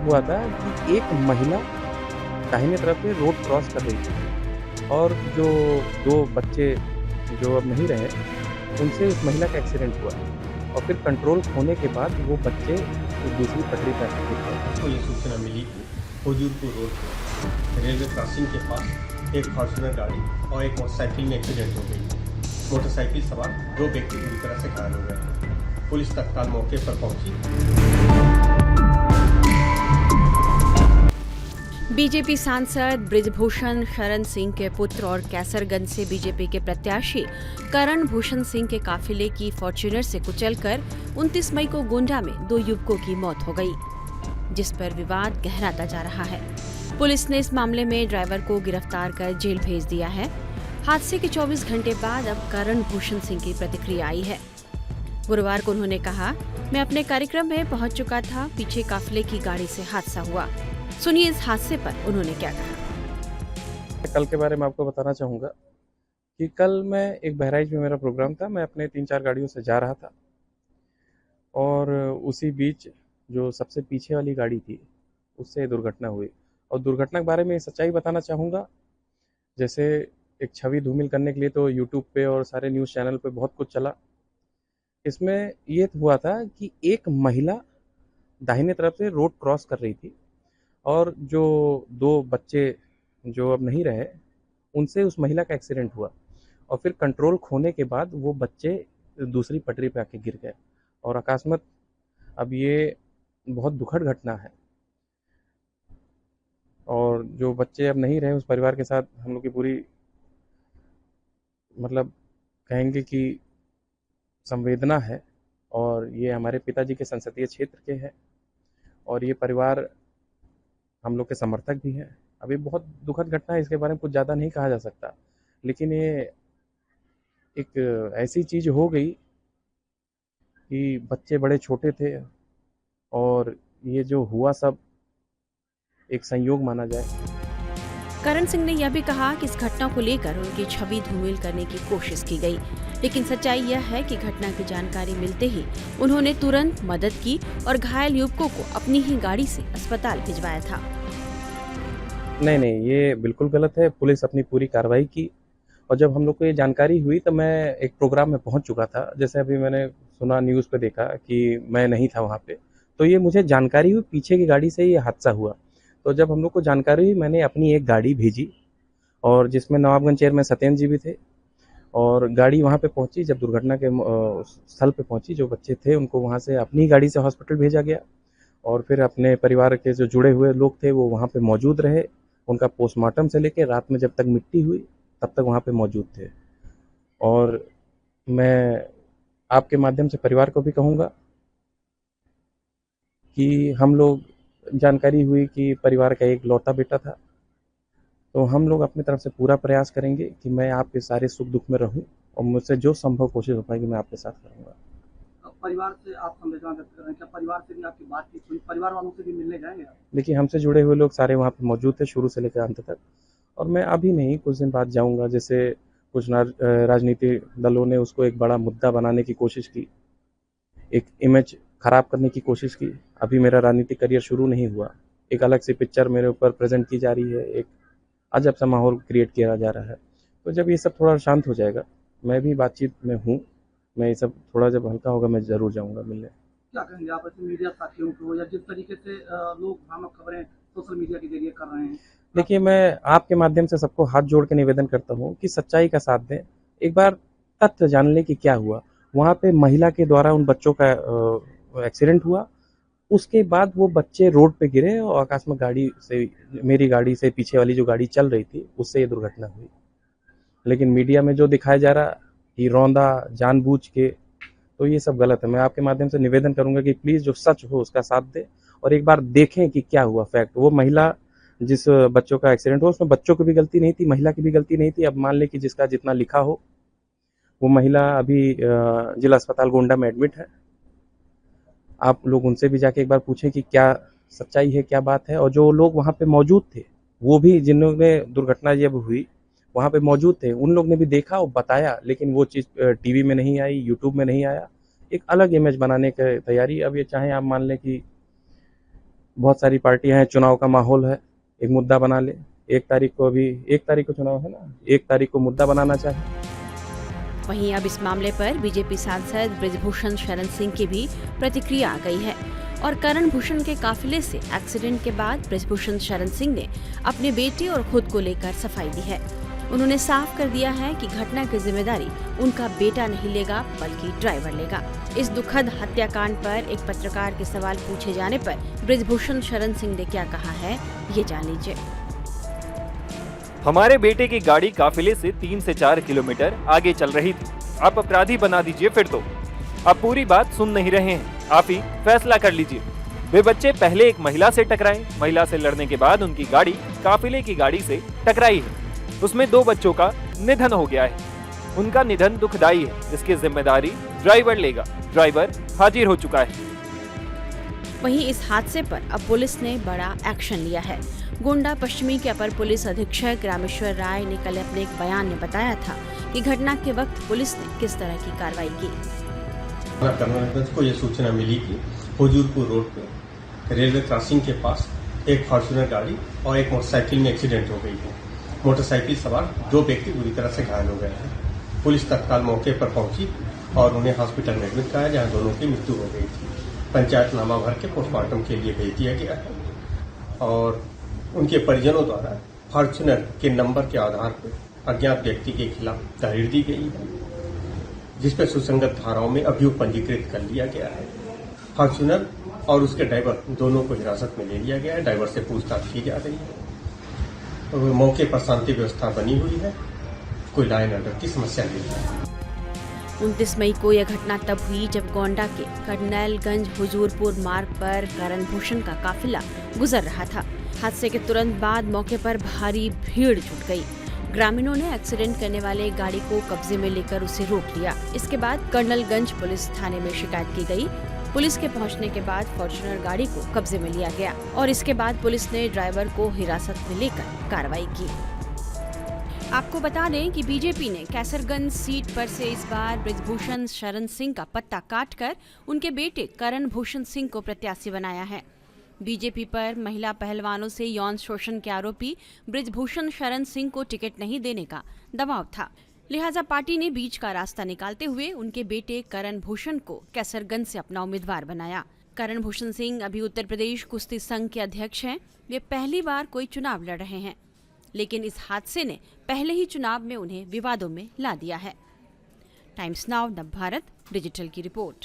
हुआ था कि एक महिला दाहिने तरफ से रोड क्रॉस कर रही थी और जो 2 बच्चे जो अब नहीं रहे, उनसे उस महिला का एक्सीडेंट हुआ और फिर कंट्रोल खोने के बाद वो बच्चे दूसरी पटरी पर आके गिर गए। को ये सूचना मिली कि हुजूरपुर रोड पर रेलवे क्रॉसिंग के पास एक फॉर्च्यूनर गाड़ी और एक मोटरसाइकिल में एक्सीडेंट हो गई। मोटरसाइकिल सवार 2 व्यक्ति बुरी तरह से घायल हो गए। पुलिस तत्काल मौके पर पहुंची। बीजेपी सांसद बृजभूषण शरण सिंह के पुत्र और कैसरगंज से बीजेपी के प्रत्याशी करण भूषण सिंह के काफिले की फॉर्च्यूनर से कुचलकर 29 मई को गोंडा में 2 युवकों की मौत हो गई, जिस पर विवाद गहराता जा रहा है। पुलिस ने इस मामले में ड्राइवर को गिरफ्तार कर जेल भेज दिया है। हादसे के 24 घंटे बाद अब करण भूषण सिंह की प्रतिक्रिया आई है। गुरुवार को उन्होंने कहा, मैं अपने कार्यक्रम में पहुंच चुका था, पीछे काफिले की गाड़ी से हादसा हुआ। सुनिए इस हादसे पर उन्होंने क्या कहा। कल के बारे में आपको बताना चाहूँगा कि कल मैं एक बहराइच में मेरा प्रोग्राम था। मैं अपने 3-4 गाड़ियों से जा रहा था और उसी बीच जो सबसे पीछे वाली गाड़ी थी उससे दुर्घटना हुई। और दुर्घटना के बारे में सच्चाई बताना चाहूँगा, जैसे एक छवि धूमिल करने के लिए तो यूट्यूब पे और सारे न्यूज़ चैनल पे बहुत कुछ चला। इसमें ये हुआ था कि एक महिला दाहिने तरफ से रोड क्रॉस कर रही थी और जो 2 बच्चे जो अब नहीं रहे, उनसे उस महिला का एक्सीडेंट हुआ और फिर कंट्रोल खोने के बाद वो बच्चे दूसरी पटरी पे आके गिर गए और अकस्मात अब ये बहुत दुखद घटना है। और जो बच्चे अब नहीं रहे, उस परिवार के साथ हम लोग की पूरी मतलब कहेंगे कि संवेदना है और ये हमारे पिताजी के संसदीय क्षेत्र के हैं और ये परिवार हम लोग के समर्थक भी हैं। अभी बहुत दुखद घटना है, इसके बारे में कुछ ज़्यादा नहीं कहा जा सकता, लेकिन ये एक ऐसी चीज़ हो गई कि बच्चे बड़े छोटे थे और ये जो हुआ सब एक संयोग माना जाए। करण सिंह ने यह भी कहा कि इस घटना को लेकर उनकी छवि धूमिल करने की कोशिश की गई, लेकिन सच्चाई यह है कि घटना की जानकारी मिलते ही उन्होंने तुरंत मदद की और घायल युवकों को अपनी ही गाड़ी से अस्पताल भिजवाया था। नहीं, ये बिल्कुल गलत है। पुलिस अपनी पूरी कार्रवाई की और जब हम लोग को ये जानकारी हुई तो मैं एक प्रोग्राम में पहुंच चुका था। जैसे अभी मैंने सुना, न्यूज़ पे देखा कि मैं नहीं था वहाँ पे, तो ये मुझे जानकारी हुई पीछे की गाड़ी से ये हादसा हुआ। तो जब हम लोग को जानकारी हुई, मैंने अपनी एक गाड़ी भेजी और जिसमें नवाबगंज चेयरमैन सत्येंद्र जी भी थे और गाड़ी वहाँ पे पहुँची। जब दुर्घटना के स्थल पे पहुँची, जो बच्चे थे उनको वहाँ से अपनी गाड़ी से हॉस्पिटल भेजा गया और फिर अपने परिवार के जो जुड़े हुए लोग थे वो वहाँ पे मौजूद रहे। उनका पोस्टमार्टम से लेके रात में जब तक मिट्टी हुई तब तक वहाँ पे मौजूद थे। और मैं आपके माध्यम से परिवार को भी कहूँगा कि हम लोग जानकारी हुई कि परिवार का एक लौता बेटा था, तो हम लोग अपनी तरफ से पूरा प्रयास करेंगे कि मैं आपके सारे सुख दुख में रहूं और मुझसे जो संभव कोशिश हो पाएगी मैं आपके साथ करूंगा। परिवार से आप संवेदना व्यक्त कर रहे हैं, क्या परिवार से भी आपकी बातचीत हुई? परिवार वालों से भी मिलने जाएंगे आप? देखिए, हमसे जुड़े हुए लोग सारे वहाँ पे मौजूद थे शुरू से लेकर अंत तक, और मैं अभी नहीं, कुछ दिन बाद जाऊँगा। जैसे कुछ राजनीतिक दलों ने उसको एक बड़ा मुद्दा बनाने की कोशिश की, एक इमेज खराब करने की कोशिश की। अभी मेरा राजनीतिक करियर शुरू नहीं हुआ, एक अलग सी पिक्चर मेरे ऊपर प्रेजेंट की जा रही है, एक अजब सा माहौल क्रिएट किया जा रहा है। तो जब ये सब थोड़ा शांत हो जाएगा, मैं भी बातचीत में हूँ, मैं ये सब थोड़ा जब हल्का होगा मैं ज़रूर जाऊँगा मिलने। क्या कहेंगे आप ऐसे मीडिया साथियों को, या जिस तरीके से लोग भ्रामक खबरें सोशल मीडिया के जरिए कर रहे हैं? देखिए, मैं आपके माध्यम से सबको हाथ जोड़ के निवेदन करता हूँ कि सच्चाई का साथ दें। एक बार तथ्य जान लें कि क्या हुआ। वहाँ पे महिला के द्वारा उन बच्चों का एक्सीडेंट हुआ, उसके बाद वो बच्चे रोड पे गिरे और अकस्मात गाड़ी से, मेरी गाड़ी से पीछे वाली जो गाड़ी चल रही थी उससे ये दुर्घटना हुई। लेकिन मीडिया में जो दिखाया जा रहा कि रौंदा जानबूझ के, तो ये सब गलत है। मैं आपके माध्यम से निवेदन करूंगा कि प्लीज़ जो सच हो उसका साथ दे और एक बार देखें कि क्या हुआ फैक्ट। वो महिला, जिस बच्चों का एक्सीडेंट हुआ, उसमें बच्चों की भी गलती नहीं थी, महिला की भी गलती नहीं थी। अब मान लें कि जिसका जितना लिखा हो, वो महिला अभी जिला अस्पताल गोंडा में एडमिट है। आप लोग उनसे भी जाके एक बार पूछें कि क्या सच्चाई है, क्या बात है। और जो लोग वहाँ पे मौजूद थे, वो भी जिन्होंने दुर्घटना जब हुई वहाँ पे मौजूद थे, उन लोग ने भी देखा और बताया, लेकिन वो चीज़ टीवी में नहीं आई, यूट्यूब में नहीं आया। एक अलग इमेज बनाने की तैयारी। अब ये चाहे आप मान लें कि बहुत सारी पार्टियां हैं, चुनाव का माहौल है, एक मुद्दा बना ले। 1 तारीख को चुनाव है ना, 1 तारीख को मुद्दा बनाना चाहे। वहीं अब इस मामले पर बीजेपी सांसद बृजभूषण शरण सिंह की भी प्रतिक्रिया आ गई है और करण भूषण के काफिले से एक्सीडेंट के बाद बृजभूषण शरण सिंह ने अपने बेटे और खुद को लेकर सफाई दी है। उन्होंने साफ कर दिया है कि घटना की जिम्मेदारी उनका बेटा नहीं लेगा बल्कि ड्राइवर लेगा। इस दुखद हत्याकांड पर एक पत्रकार के सवाल पूछे जाने पर बृजभूषण शरण सिंह ने क्या कहा है, ये जान लीजिए। हमारे बेटे की गाड़ी काफिले से 3 से 4 किलोमीटर आगे चल रही थी। आप अपराधी बना दीजिए फिर तो। आप पूरी बात सुन नहीं रहे हैं, आप ही फैसला कर लीजिए। वे बच्चे पहले एक महिला से टकराए, महिला से लड़ने के बाद उनकी गाड़ी काफिले की गाड़ी से टकराई है। उसमें 2 बच्चों का निधन हो गया है। उनका निधन दुखदायी है, इसकी जिम्मेदारी ड्राइवर लेगा। ड्राइवर हाजिर हो चुका है। वहीं इस हादसे पर अब पुलिस ने बड़ा एक्शन लिया है। गोंडा पश्चिमी के अपर पुलिस अधीक्षक रामेश्वर राय ने कल अपने एक बयान में बताया था कि घटना के वक्त पुलिस ने किस तरह की कार्रवाई की। कर्नलगंज को यह सूचना मिली कि हुजूरपुर रोड पे रेलवे क्रॉसिंग के पास एक फॉर्च्यूनर गाड़ी और एक मोटरसाइकिल में एक्सीडेंट हो गई है। मोटरसाइकिल सवार 2 व्यक्ति बुरी तरह से घायल हो गए हैं। पुलिस तत्काल मौके पर पहुंची और उन्हें हॉस्पिटल में एडमिट कराया, जहां दोनों की मृत्यु हो गई थी। पंचायतनामा भर के पोस्टमार्टम के लिए भेज दिया गया है और उनके परिजनों द्वारा फॉर्च्यूनर के नंबर के आधार पर अज्ञात व्यक्ति के खिलाफ तहरीर दी गई है, जिस पर सुसंगत धाराओं में अभियोग पंजीकृत कर लिया गया है। फॉर्च्यूनर और उसके ड्राइवर दोनों को हिरासत में ले लिया गया है। ड्राइवर से पूछताछ की जा रही है। मौके पर शांति व्यवस्था बनी हुई है, कोई लॉ एंड ऑर्डर की समस्या नहीं है। 29 मई को यह घटना तब हुई जब गोंडा के कर्नलगंज हुजूरपुर मार्ग पर करण भूषण का काफिला गुजर रहा था। हादसे के तुरंत बाद मौके पर भारी भीड़ जुट गई। ग्रामीणों ने एक्सीडेंट करने वाले गाड़ी को कब्जे में लेकर उसे रोक लिया। इसके बाद कर्नलगंज पुलिस थाने में शिकायत की गई। पुलिस के पहुंचने के बाद फॉर्च्यूनर गाड़ी को कब्जे में लिया गया और इसके बाद पुलिस ने ड्राइवर को हिरासत में लेकर कार्रवाई की। आपको बता दें कि बीजेपी ने कैसरगंज सीट पर से इस बार बृजभूषण शरण सिंह का पत्ता काटकर उनके बेटे करण भूषण सिंह को प्रत्याशी बनाया है। बीजेपी पर महिला पहलवानों से यौन शोषण के आरोपी बृजभूषण शरण सिंह को टिकट नहीं देने का दबाव था। लिहाजा पार्टी ने बीच का रास्ता निकालते हुए उनके बेटे करण भूषण को कैसरगंज से अपना उम्मीदवार बनाया। करण भूषण सिंह अभी उत्तर प्रदेश कुश्ती संघ के अध्यक्ष हैं। वे पहली बार कोई चुनाव लड़ रहे हैं, लेकिन इस हादसे ने पहले ही चुनाव में उन्हें विवादों में ला दिया है। टाइम्स नाउ नव भारत डिजिटल की रिपोर्ट।